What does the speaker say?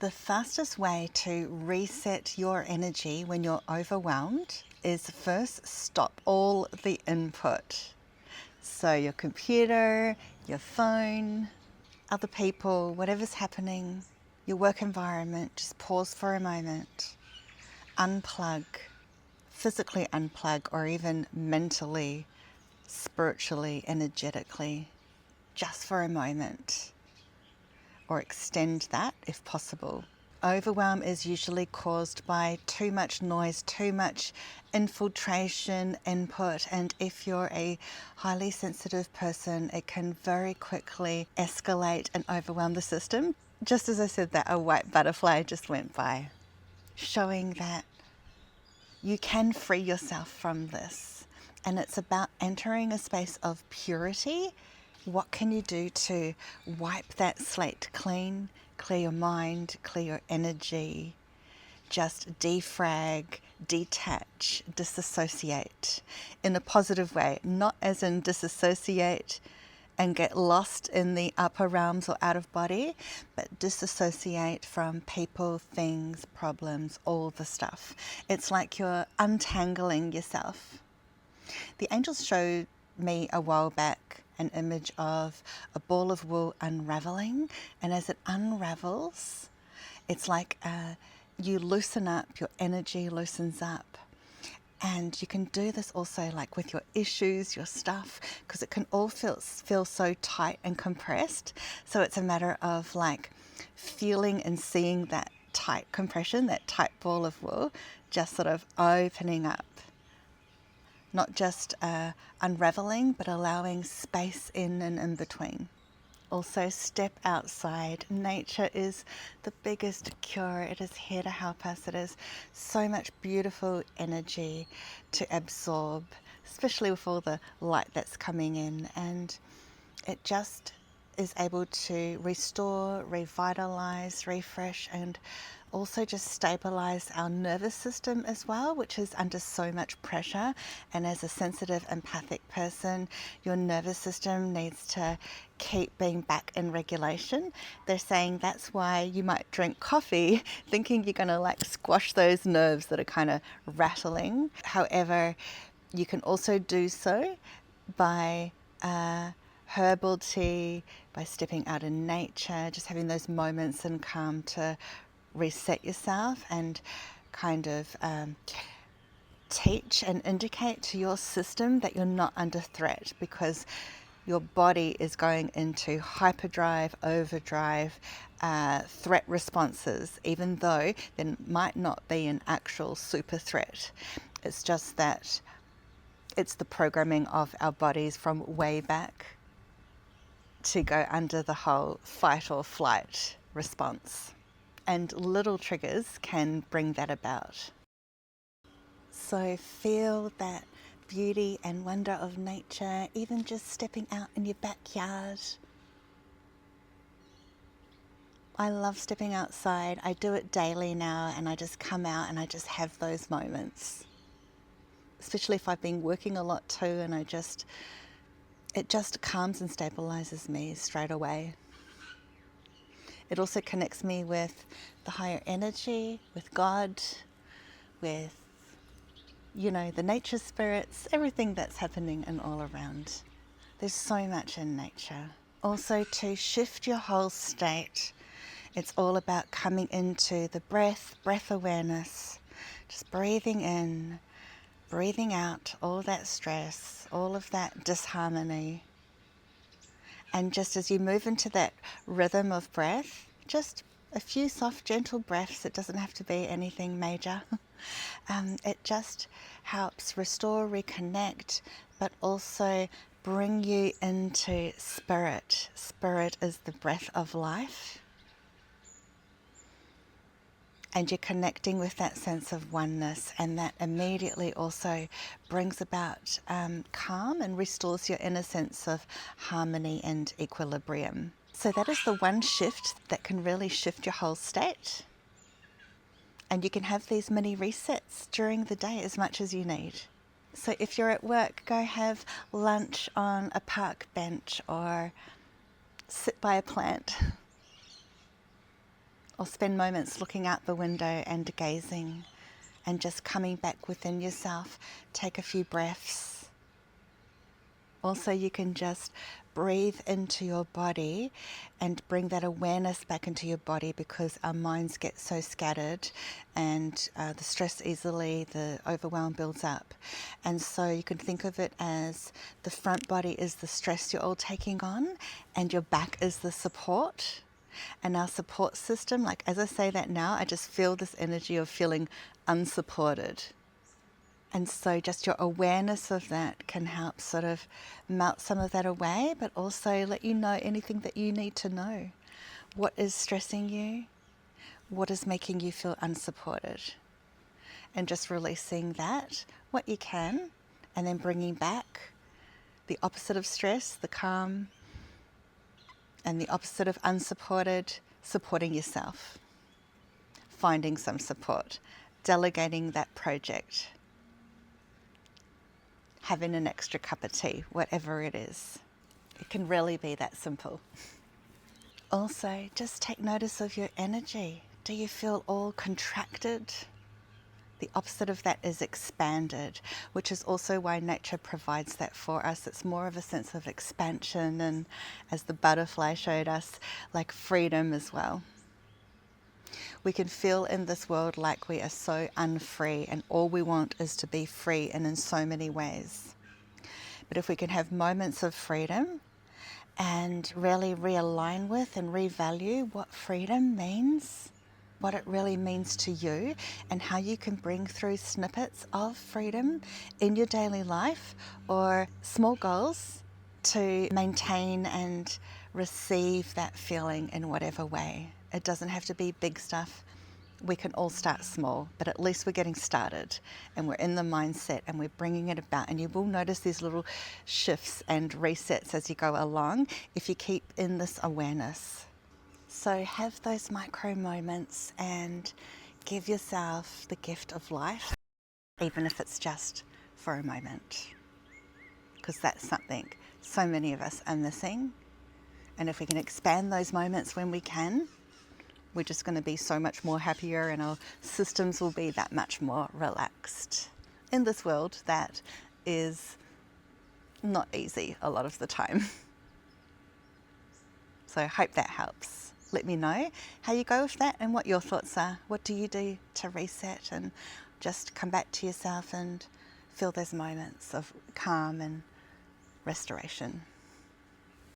The fastest way to reset your energy when you're overwhelmed is first stop all the input. So your computer, your phone, other people, whatever's happening, your work environment, just pause for a moment. Unplug, physically unplug, or even mentally, spiritually, energetically, just for a moment. Or extend that if possible. Overwhelm is usually caused by too much noise, too much infiltration, input, and if you're a highly sensitive person, it can very quickly escalate and overwhelm the system. Just as I said that, a white butterfly just went by, showing that you can free yourself from this. And it's about entering a space of purity. What can you do to wipe that slate clean, clear your mind, clear your energy, just defrag, detach, disassociate in a positive way, not as in disassociate and get lost in the upper realms or out of body, but disassociate from people, things, problems, all the stuff. It's like you're untangling yourself. The angels showed me a while back an image of a ball of wool unraveling, and as it unravels, it's like you loosen up, your energy loosens up. And you can do this also like with your issues, your stuff, because it can all feel so tight and compressed. So it's a matter of like feeling and seeing that tight compression, that tight ball of wool, just sort of opening up. Not just unraveling, but allowing space in and in between. Also, step outside. Nature is the biggest cure. It is here to help us. It is so much beautiful energy to absorb, especially with all the light that's coming in. And it just is able to restore, revitalize, refresh, and also just stabilize our nervous system as well, which is under so much pressure. And as a sensitive, empathic person, your nervous system needs to keep being back in regulation. They're saying that's why you might drink coffee thinking you're going to like squash those nerves that are kind of rattling. However, you can also do so by herbal tea, by stepping out in nature, just having those moments in calm to reset yourself and kind of teach and indicate to your system that you're not under threat, because your body is going into hyperdrive, overdrive, threat responses, even though there might not be an actual super threat. It's just that it's the programming of our bodies from way back to go under the whole fight or flight response. And little triggers can bring that about. So feel that beauty and wonder of nature, even just stepping out in your backyard. I love stepping outside. I do it daily now, and I just come out and I just have those moments. Especially if I've been working a lot too, and it just calms and stabilizes me straight away. It also connects me with the higher energy, with God, with, the nature spirits, everything that's happening and all around. There's so much in nature. Also, to shift your whole state, it's all about coming into the breath awareness, just breathing in, breathing out all that stress, all of that disharmony. And just as you move into that rhythm of breath, just a few soft, gentle breaths, it doesn't have to be anything major. It just helps restore, reconnect, but also bring you into spirit. Spirit is the breath of life. And you're connecting with that sense of oneness, and that immediately also brings about calm and restores your inner sense of harmony and equilibrium. So that is the one shift that can really shift your whole state. And you can have these mini resets during the day as much as you need. So if you're at work, go have lunch on a park bench or sit by a plant. or spend moments looking out the window and gazing and just coming back within yourself. Take a few breaths. Also, you can just breathe into your body and bring that awareness back into your body, because our minds get so scattered and the stress easily, the overwhelm builds up. And so you can think of it as the front body is the stress you're all taking on and your back is the support. And our support system, like as I say that now, I just feel this energy of feeling unsupported. And so just your awareness of that can help sort of melt some of that away, but also let you know anything that you need to know. What is stressing you? What is making you feel unsupported? And just releasing that, what you can, and then bringing back the opposite of stress, the calm, and the opposite of unsupported, supporting yourself. Finding some support, delegating that project, having an extra cup of tea, whatever it is. It can really be that simple. Also, just take notice of your energy. Do you feel all contracted? The opposite of that is expanded, which is also why nature provides that for us. It's more of a sense of expansion, and as the butterfly showed us, like freedom as well. We can feel in this world like we are so unfree, and all we want is to be free, and in so many ways. But if we can have moments of freedom and really realign with and revalue what freedom means, what it really means to you, and how you can bring through snippets of freedom in your daily life or small goals to maintain and receive that feeling in whatever way. It doesn't have to be big stuff. We can all start small, but at least we're getting started and we're in the mindset and we're bringing it about. And you will notice these little shifts and resets as you go along if you keep in this awareness. So have those micro moments and give yourself the gift of life, even if it's just for a moment, because that's something so many of us are missing. And if we can expand those moments when we can, we're just going to be so much more happier, and our systems will be that much more relaxed in this world that is not easy a lot of the time. So I hope that helps. Let me know how you go with that and what your thoughts are. What do you do to reset and just come back to yourself and feel those moments of calm and restoration?